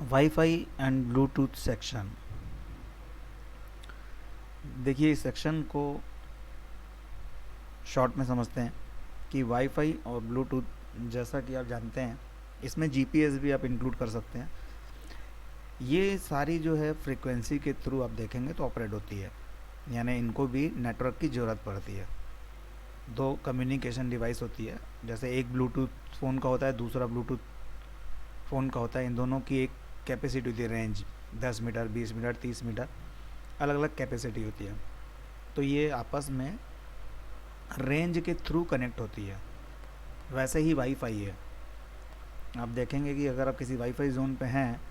Wifi and Bluetooth section. देखिए इस section को शॉर्ट में समझते हैं कि वाईफाई और ब्लूटूथ, जैसा कि आप जानते हैं, इसमें जीपीएस भी आप इंक्लूड कर सकते हैं। ये सारी जो है फ्रीक्वेंसी के थ्रू आप देखेंगे तो ऑपरेट होती है, यानी इनको भी नेटवर्क की ज़रूरत पड़ती है। दो कम्युनिकेशन डिवाइस होती है, जैसे एक ब्लूटूथ फ़ोन का होता है, दूसरा ब्लूटूथ फ़ोन का होता है। इन दोनों की एक कैपेसिटी होती है, रेंज 10 मीटर, 20 मीटर, 30 मीटर, अलग अलग कैपेसिटी होती है। तो ये आपस में रेंज के थ्रू कनेक्ट होती है। वैसे ही वाईफाई है। आप देखेंगे कि अगर आप किसी वाईफाई जोन पे हैं,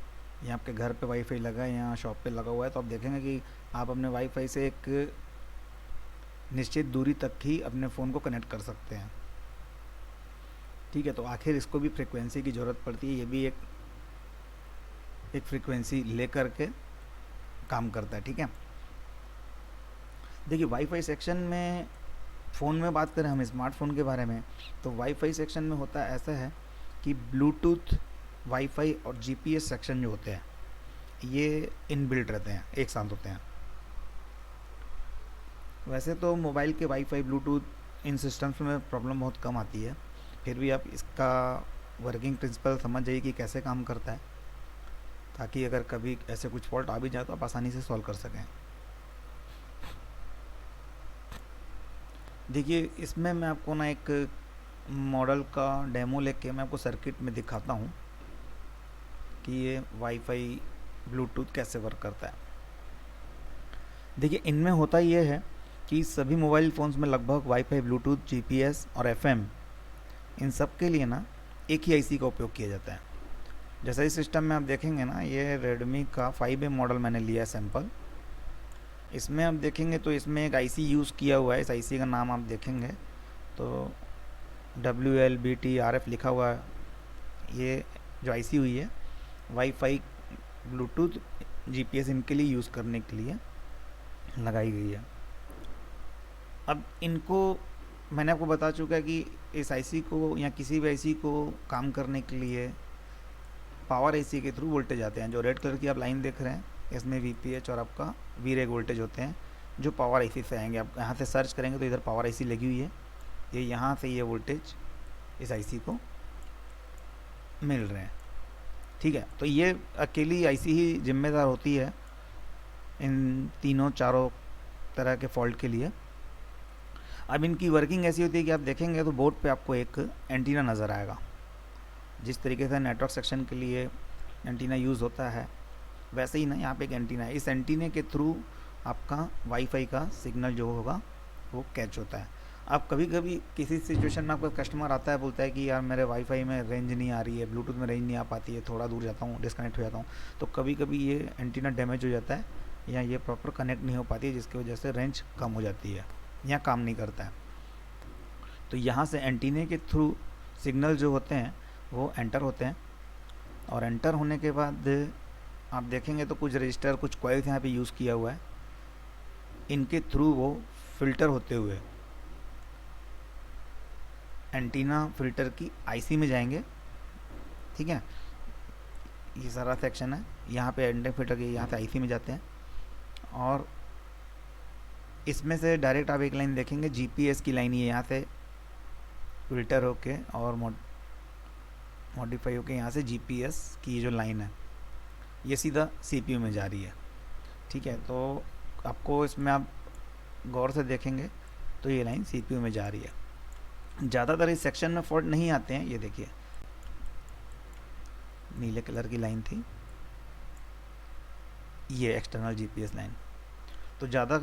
या आपके घर पे वाईफाई लगा है या शॉप पे लगा हुआ है, तो आप देखेंगे कि आप अपने वाईफाई से एक निश्चित दूरी तक ही अपने फ़ोन को कनेक्ट कर सकते हैं। ठीक है, तो आखिर इसको भी फ्रिक्वेंसी की ज़रूरत पड़ती है। ये भी एक फ्रिक्वेंसी ले करके काम करता है। ठीक है, देखिए वाईफाई सेक्शन में, फ़ोन में बात करें हम स्मार्टफोन के बारे में, तो वाईफाई सेक्शन में होता ऐसा है कि ब्लूटूथ, वाईफाई और जीपीएस सेक्शन जो होते हैं, ये इनबिल्ट रहते हैं, एक साथ होते हैं। वैसे तो मोबाइल के वाईफाई, ब्लूटूथ, इन सिस्टम्स में प्रॉब्लम बहुत कम आती है, फिर भी आप इसका वर्किंग प्रिंसिपल समझ जाइए कि कैसे काम करता है, ताकि अगर कभी ऐसे कुछ फॉल्ट आ भी जाए तो आप आसानी से सॉल्व कर सकें। देखिए इसमें मैं आपको ना एक मॉडल का डेमो लेके मैं आपको सर्किट में दिखाता हूँ कि ये वाईफाई ब्लूटूथ कैसे वर्क करता है। देखिए इनमें होता ये है कि सभी मोबाइल फ़ोन्स में लगभग वाईफाई, ब्लूटूथ, जीपीएस और एफएम, इन सब के लिए ना एक ही आईसी का उपयोग किया जाता है। जैसा इस सिस्टम में आप देखेंगे ना, ये रेडमी का 5A मॉडल मैंने लिया है सैम्पल। इसमें आप देखेंगे तो इसमें एक आईसी यूज़ किया हुआ है। इस आईसी का नाम आप देखेंगे तो WLBTRF लिखा हुआ है। ये जो आईसी हुई है वाईफाई, ब्लूटूथ, जीपीएस इनके लिए यूज़ करने के लिए लगाई गई है। अब इनको मैंने आपको बता चुका है कि इस आईसी को या किसी भी आईसी को काम करने के लिए पावर आईसी के थ्रू वोल्टेज आते हैं। जो रेड कलर की आप लाइन देख रहे हैं, इसमें वीपीएच और आपका वीरेग वोल्टेज होते हैं, जो पावर आईसी से आएंगे। आप यहाँ से सर्च करेंगे तो इधर पावर आईसी लगी हुई है, ये यहाँ से ये वोल्टेज इस आईसी को मिल रहे हैं। ठीक है, तो ये अकेली आईसी ही जिम्मेदार होती है इन तीनों चारों तरह के फॉल्ट के लिए। अब इनकी वर्किंग ऐसी होती है कि आप देखेंगे तो बोर्ड पे आपको एक एंटीना नज़र आएगा। जिस तरीके से नेटवर्क सेक्शन के लिए एंटीना यूज़ होता है, वैसे ही ना यहाँ पे एक एंटीना है। इस एंटीने के थ्रू आपका वाईफाई का सिग्नल जो होगा वो कैच होता है। अब कभी कभी किसी सिचुएशन में आपका कस्टमर आता है, बोलता है कि यार मेरे वाईफाई में रेंज नहीं आ रही है, ब्लूटूथ में रेंज नहीं आ पाती है, थोड़ा दूर जाता हूँ, डिस्कनेक्ट हो जाता हूँ, तो कभी कभी ये एंटीना डैमेज हो जाता है या ये प्रॉपर कनेक्ट नहीं हो पाती है, जिसकी वजह से रेंज कम हो जाती है या काम नहीं करता है। तो यहाँ से एंटीने के थ्रू सिग्नल जो होते हैं वो एंटर होते हैं, और एंटर होने के बाद आप देखेंगे तो कुछ रजिस्टर, कुछ कॉइल्स यहाँ पे यूज़ किया हुआ है। इनके थ्रू वो फिल्टर होते हुए एंटीना फिल्टर की आईसी में जाएंगे। ठीक है, ये सारा सेक्शन है। यहाँ पे एंटीना फिल्टर के यहाँ से आईसी में जाते हैं, और इसमें से डायरेक्ट आप एक लाइन देखेंगे, जीपीएस की लाइन, ये यहाँ से फिल्टर होके और मॉडिफाई होके यहाँ से जीपीएस की जो लाइन है ये सीधा सीपीयू में जा रही है। ठीक है, तो आपको इसमें आप गौर से देखेंगे तो ये लाइन सीपीयू में जा रही है। ज़्यादातर इस सेक्शन में फॉल्ट नहीं आते हैं। ये देखिए नीले कलर की लाइन थी, ये एक्सटर्नल जीपीएस लाइन, तो ज़्यादा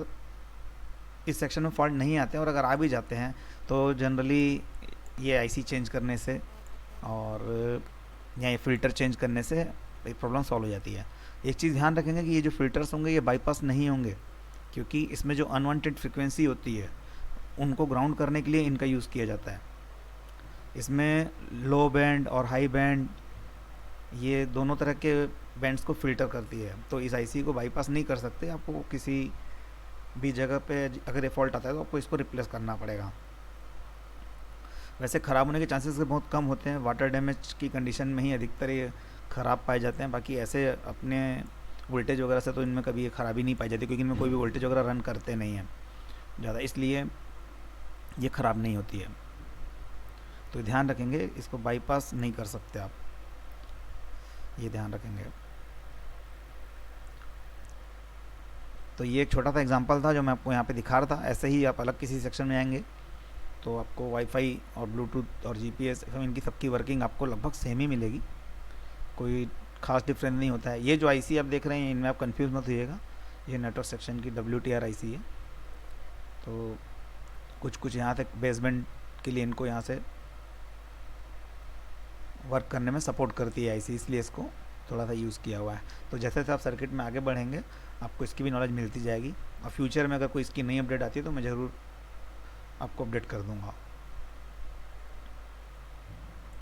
इस सेक्शन में फॉल्ट नहीं आते हैं। और अगर आ भी जाते हैं तो जनरली ये आईसी चेंज करने से और या ये फ़िल्टर चेंज करने से प्रॉब्लम सॉल्व हो जाती है। एक चीज़ ध्यान रखेंगे कि ये जो फ़िल्टर्स होंगे ये बाईपास नहीं होंगे, क्योंकि इसमें जो अनवांटेड फ्रिक्वेंसी होती है उनको ग्राउंड करने के लिए इनका यूज़ किया जाता है। इसमें लो बैंड और हाई बैंड, ये दोनों तरह के बैंड्स को फ़िल्टर करती है, तो इस आईसी को बाईपास नहीं कर सकते। आपको किसी भी जगह पे अगर ये फॉल्ट आता है तो आपको इसको रिप्लेस करना पड़ेगा। वैसे ख़राब होने के चांसेस बहुत कम होते हैं, वाटर डैमेज की कंडीशन में ही अधिकतर ये ख़राब पाए जाते हैं, बाकी ऐसे अपने वोल्टेज वगैरह से तो इनमें कभी ये ख़राबी नहीं पाई जाती, क्योंकि इनमें कोई भी वोल्टेज वगैरह रन करते नहीं हैं ज़्यादा, इसलिए ये ख़राब नहीं होती है। तो ध्यान रखेंगे, इसको बाईपास नहीं कर सकते आप, ये ध्यान रखेंगे। तो ये एक छोटा सा एग्जांपल था जो मैं आपको यहाँ पे दिखा रहा था। ऐसे ही आप अलग किसी सेक्शन में आएंगे तो आपको वाईफाई और ब्लूटूथ और जीपीएस इनकी सबकी वर्किंग आपको लगभग सेम ही मिलेगी, कोई खास डिफरेंस नहीं होता है। ये जो आईसी आप देख रहे हैं इनमें आप कंफ्यूज मत होइएगा, ये नेटवर्क सेक्शन की WTR आईसी है। तो कुछ कुछ यहाँ तक बेसबैंड के लिए इनको यहाँ से वर्क करने में सपोर्ट करती है आईसी, इसलिए इसको थोड़ा सा यूज़ किया हुआ है। तो जैसे जैसे आप सर्किट में आगे बढ़ेंगे आपको इसकी भी नॉलेज मिलती जाएगी, और फ्यूचर में अगर कोई इसकी नई अपडेट आती है तो मैं ज़रूर आपको अपडेट कर दूंगा।